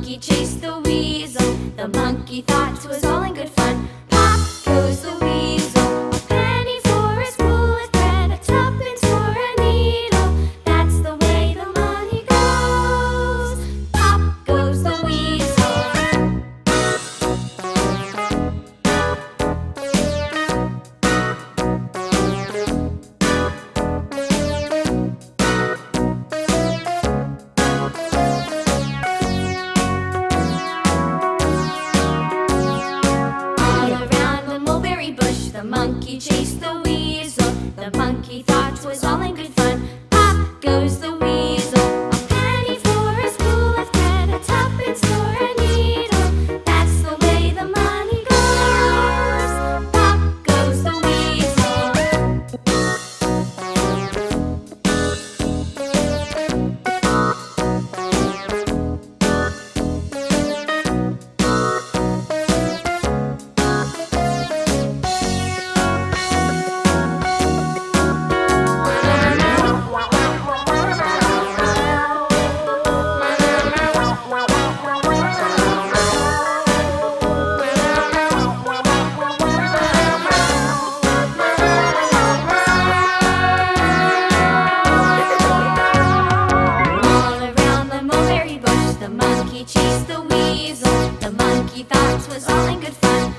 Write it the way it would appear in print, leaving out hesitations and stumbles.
monkey chased the weasel. The monkey thought 'twas all in good fun. Pop goes the weasel. A penny for a spool of thread, a tuppence for a needle. That's the way the money goes. Pop goes the weasel. The monkey chased the weasel. The monkey thought 'twas all in good fun. Pop goes the weasel. A penny for a spool of thread, a tuppence for a needle. That's the way the money goes. Pop goes the weasel. The monkey chased the weasel. The monkey thought 'twas all in good fun.